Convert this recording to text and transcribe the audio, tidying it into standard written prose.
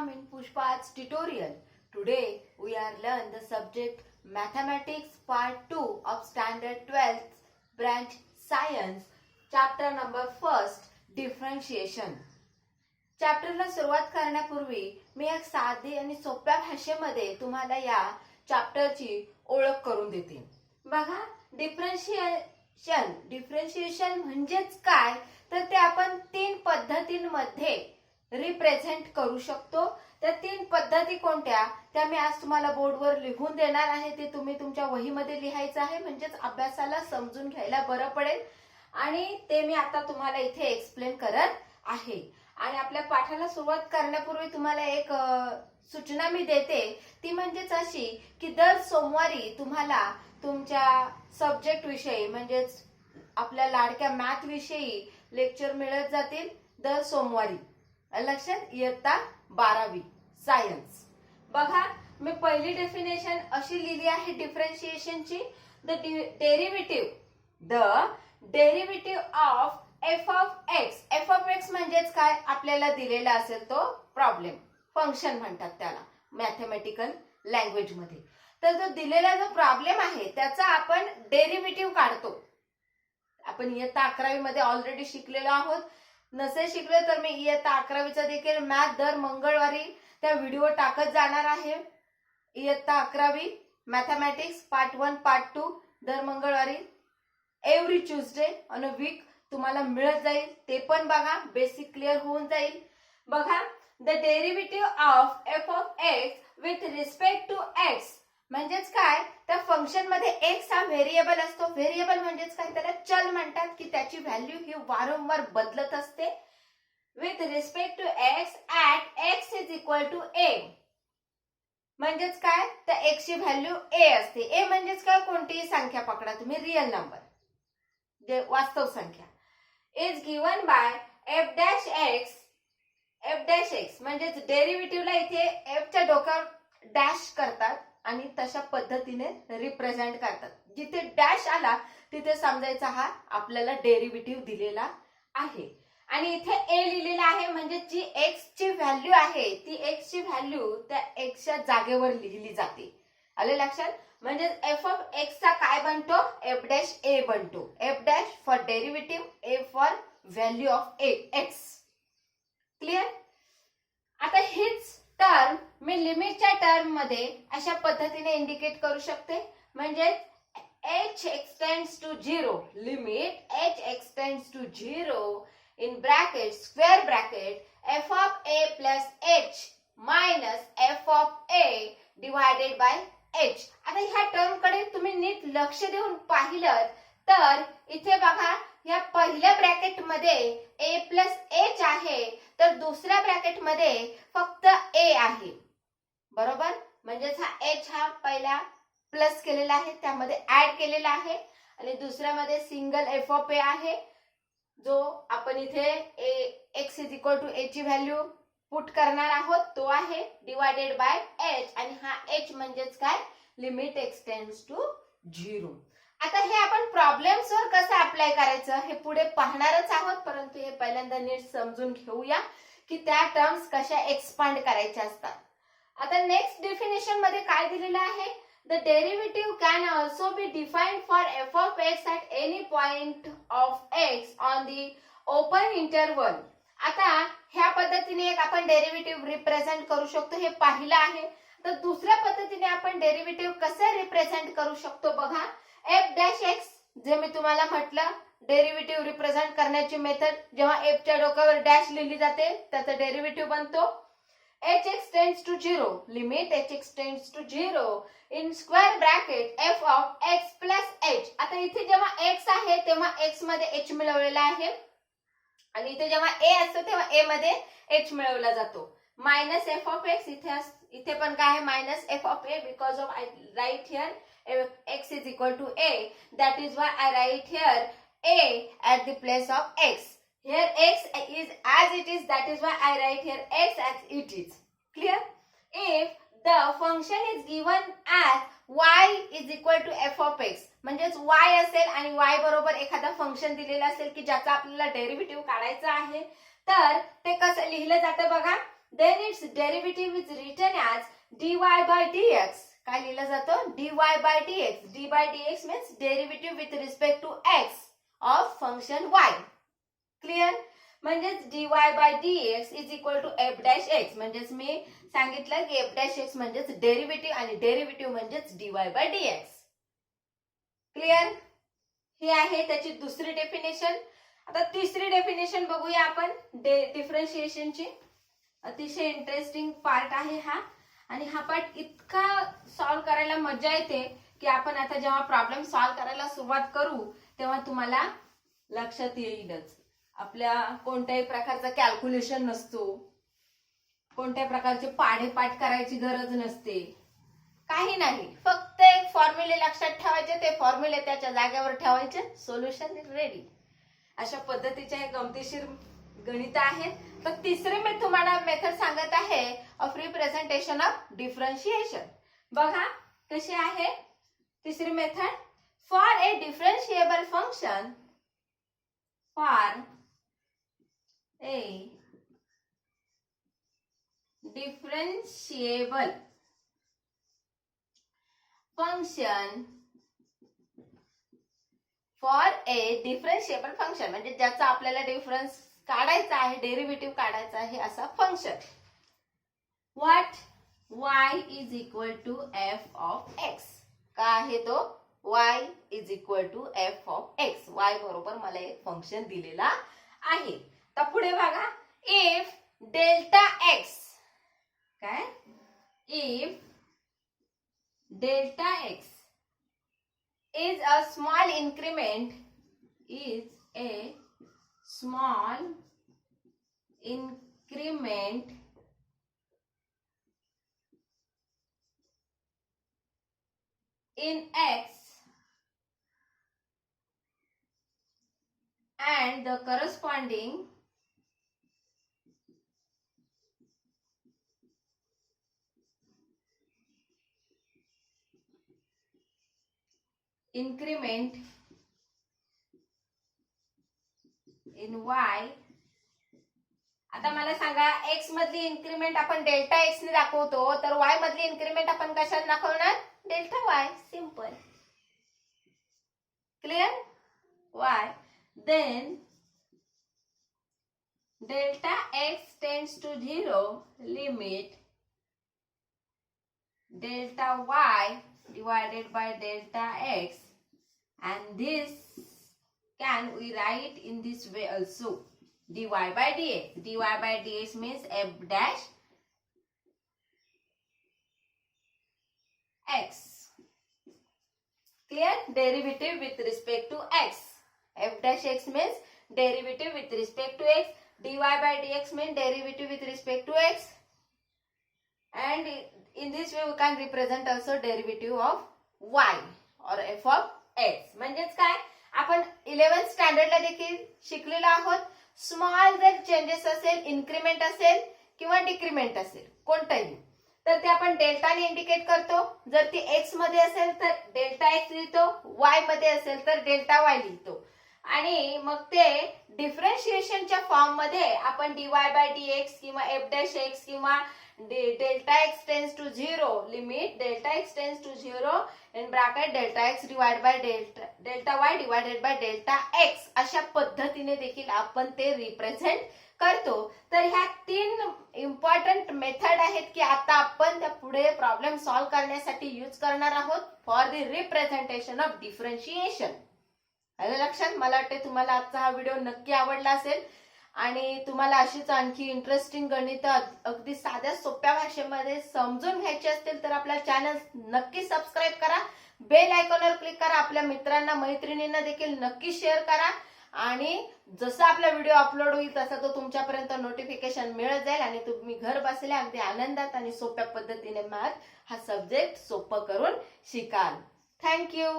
Welcome in Pushpa's tutorial. Today we are learn the subject Mathematics Part 2 of Standard 12th Branch Science, Chapter number 1st, Differentiation. चॅप्टरला सुरुवात करण्यापूर्वी मी एक साधी आणि सोप्या भाषेमध्ये तुम्हाला या चॅप्टरची ओळख करून देते. बघा, डिफरन्शिएशन म्हणजेच काय, तर ते आपण तीन पद्धतींमध्ये रिप्रेझेंट करू शकतो. त्या तीन पद्धती कोणत्या त्या मी आज तुम्हाला बोर्डवर लिहून देणार आहे. ते तुम्ही तुमच्या वहीमध्ये लिहायचं आहे, म्हणजेच अभ्यासाला समजून घ्यायला बरं पडेल. आणि ते मी आता तुम्हाला इथे एक्सप्लेन करत आहे. आणि आपल्या पाठाला सुरुवात करण्यापूर्वी तुम्हाला एक सूचना मी देते, ती म्हणजेच अशी की दर सोमवारी तुम्हाला तुमच्या सब्जेक्ट विषयी म्हणजेच आपल्या लाडक्या मॅथ विषयी लेक्चर मिळत जातील दर सोमवारी. लक्षात, इयत्ता 12वी सायन्स. बघा, मी पहिली डेफिनेशन अशी लिहिली आहे डिफरन्शिएशनची. The derivative of f of x. F of x म्हणजेच काय, आपल्याला दिलेला असेल तो प्रॉब्लेम, फंक्शन म्हणतात त्याला मॅथमॅटिकल लँग्वेज मध्ये. तर जो दिलेला जो प्रॉब्लेम आहे त्याचा आपण डेरिव्हेटिव्ह काढतो. आपण इयत्ता 11वी मध्ये ऑलरेडी शिकलेलो आहोत. नसेल शिकले तर मी इयत्ता 11वीचा देखील मॅथ दर मंगळवारी त्या व्हिडिओ टाकत जाणार आहे. इयत्ता 11वी मॅथमॅटिक्स पार्ट 1 पार्ट 2 दर मंगळवारी every Tuesday on a week तुम्हाला मिळत जाईल. ते पण बघा, बेसिक क्लिअर होऊन जाईल. बघा, the derivative of f of x with respect to x म्हणजेच काय, त्या फंक्शन मध्ये एक्स हा व्हेरिएबल असतो. व्हेरिएबल म्हणजेच काय, त्याला चल म्हणतात की त्याची व्हॅल्यू ही वारंवार बदलत असते. With respect to x at x is equal to a म्हणजेच काय, त्या एक्स ची व्हॅल्यू ए असते. ए म्हणजेच काय, कोणतीही संख्या पकडा तुम्ही, रिअल नंबर जे वास्तव संख्या. Is given by F dash x. F dash x म्हणजेच डेरिव्हेटिव्हला इथे एफ च्या डोक्यावर डॅश करतात आणि तशा पद्धतीने रिप्रेझेंट करतात. जिथे डॅश आला तिथे समजायचा हा आपल्याला डेरिव्हेटिव्ह दिलेला आहे. आणि इथे ए लिहिलेला आहे, म्हणजे जी एक्स ची व्हॅल्यू आहे ती एक्स ची व्हॅल्यू त्या एक्सच्या जागेवर लिहिली जाते. आले लक्षात. म्हणजे एफ ऑफ एक्स चा काय बनतो, एफ डॅश ए बनतो. F dash for derivative, A for value of x. Clear. आता हीच टर्म मी लिमिटच्या टर्म मध्ये अशा पद्धतीने इंडिकेट करू शकते. म्हणजे h extends to 0, limit h extends to 0 in bracket square bracket f of a plus h minus f of a divided by h. आता ह्या टर्म कडे तुम्ही नीट लक्ष देऊन पाहिलं तर इथे बघा, या पहिल्या ब्रॅकेट मध्ये a प्लस h आहे, तर दुसऱ्या ब्रॅकेट मध्ये फक्त a आहे. बरोबर, म्हणजेच हा h हा पहिला प्लस केलेला आहे, त्यामध्ये ऍड केलेला आहे. आणि दुसऱ्यामध्ये सिंगल एफ ऑफ ए आहे, जो आपण इथे एक्स इज इक्वल टू ए ची व्हॅल्यू पुट करणार आहोत, तो आहे डिवायडेड बाय h. आणि हा h म्हणजेच काय, लिमिट एक्सटेंड्स टू 0. आता हे आपण प्रॉब्लेम्स वर कसं अप्लाय करायचं हे पुढे पाहणारच आहोत, परंतु हे पहिल्यांदा नीट समजून घेऊया की त्या टर्म्स कशा एक्सपांड करायच्या असतात. आता नेक्स्ट डेफिनेशन मध्ये काय दिलेलं आहे, the derivative can also be defined for F of x at any point of x on the open interval. आता ह्या पद्धतीने एक आपण डेरिव्हेटिव्ह रिप्रेझेंट करू शकतो, हे पाहिलं आहे. तर दुसऱ्या पद्धतीने आपण डेरिव्हेटिव्ह कसे रिप्रेझेंट करू शकतो बघा. एफ डॅश एक्स, जे मी तुम्हाला म्हटलं डेरिव्हेटिव्ह रिप्रेझेंट करण्याची मेथड, जेव्हा एफ च्या डोक्यावर डॅश लिहिली जाते त्याचा डेरिव्हेटिव्ह बनतो h extends to 0, limit h extends to 0 in square bracket f of x plus h. आता इथे जेव्हा x आहे तेव्हा x मध्ये h मिळवलेला आहे, आणि इथे जेव्हा a असतो तेव्हा a मध्ये h मिळवला जातो. मायनस एफ ऑफ एक्स, इथे पण काय आहे, minus f of a, because of I right here x is equal to a, that is why I write here a at the place of x. Here x is as it is, that is why I write here x as it is. Clear? If the function is given as y is equal to f of x, म्हणजेच y असेल आणि y बरोबर एखादा function दिलेला असेल की ज्याचा आपल्याला डेरिव्हेटिव्ह काढायचा आहे, तर ते कसं लिहिलं जातं बघा. then its derivative is written as dy by dx. काय लिहिलं जातं? dy by dx. d by dx means derivative with respect to x of function y. Clear? म्हणजेच dy by dx is equal to f dash x. म्हणजेच मी सांगितलं की f dash x म्हणजेच derivative आणि derivative म्हणजेच dy by dx. क्लिअर? हे आहे त्याची दुसरी डेफिनेशन. आता तिसरी डेफिनेशन बघूया आपण डिफरन्शिएशनची. अतिशय इंटरेस्टिंग पार्ट आहे हा, आणि हा पार्ट इतका सॉल्व्ह करायला मजा येते की आपण आता जेव्हा प्रॉब्लेम सॉल्व्ह करायला सुरुवात करू तेव्हा तुम्हाला लक्षात येईलच. आपल्या कोणत्याही प्रकारचा कॅल्क्युलेशन नसतो, कोणत्याही प्रकारचे पाढेपाठ करायची गरज नसते, काही नाही. फक्त एक फॉर्म्युले लक्षात ठेवायचे, ते फॉर्म्युले त्याच्या जागेवर ठेवायचे, सोल्युशन रेडी. अशा पद्धतीचे हे गमतीशीर गणित आहेत. तर तिसरे मी तुम्हाला मेथड सांगत आहे ऑफ रिप्रेझेंटेशन ऑफ डिफरन्शिएशन. बघा कशी आहे तिसरी method. For a differentiable function, for a differentiable function, for a differentiable function म्हणजे ज्याचा आपल्याला डिफरन्स काढायचा आहे, डेरिव्हेटिव्ह काढायचा आहे असा function. What? y is equal to f of x. का आहे तो? y is equal to f of x. y बरोबर मला एक फंक्शन दिलेला आहे. तर पुढे बघा, इफ डेल्टा एक्स, काय? If delta x is a small increment, is a small increment in x and the corresponding increment in y. आता मला सांगा, x मधली इन्क्रीमेंट आपण डेल्टा x ने दाखवतो, तर y मधली इन्क्रीमेंट आपण कशाने दाखवणार? Delta y. Simple. Clear? y. Then delta x tends to 0, limit delta y divided by delta x, and this can we write in this way also, dy by dx. dy by dx means f dash x. Clear? Derivative with respect to x. f dash x means derivative with respect to x. dy by dx means derivative with respect to x, and in this way we can represent also derivative of y or f of x. म्हणजेच काय, आपण 11th स्टँडर्डला देखील शिकलेलो आहोत. Small जर changes असेल, increment असेल किंवा डिक्रीमेंट असेल कोणताही, तर ते आपण डेल्टाने इंडिकेट करतो. जर ती x मध्ये असेल तर डेल्टा x लिहितो, y मध्ये असेल तर डेल्टा y लिहितो, आणि मग ते डिफरन्शिएशनच्या फॉर्म मध्ये आपण dy by dx किंवा f dash x किंवा delta x tends to 0, limit delta x tends to 0 in bracket delta x divided by delta y divided by delta x, अशा पद्धतीने देखील आपण ते रिप्रेझेंट करतो. तर ह्या 3 इम्पॉर्टंट मेथड आहेत की आता आपण त्या पुढे प्रॉब्लेम सॉल्व्ह करण्यासाठी यूज करणार आहोत for the representation of differentiation. आलं लक्षात? मला वाटते तुम्हाला आजचा हा व्हिडिओ नक्की आवडला असेल, आणि तुम्हाला अशीच आणखी इंटरेस्टिंग गणित अगदी साध्या सोप्या भाषेमध्ये समजून घ्यायची असतील तर आपल्या चॅनल नक्की सबस्क्राईब करा, बेल आयकॉनवर क्लिक करा, आपल्या मित्रांना मैत्रिणींना देखील नक्की शेअर करा, आणि जसा आपला व्हिडिओ अपलोड होईल तसा तो तुमच्यापर्यंत नोटिफिकेशन मिळत जाईल आणि तुम्ही घर बसल्या अगदी आनंदात आणि सोप्या पद्धतीने मॅथ हा सब्जेक्ट सोपं करून शिकाल. थँक्यू.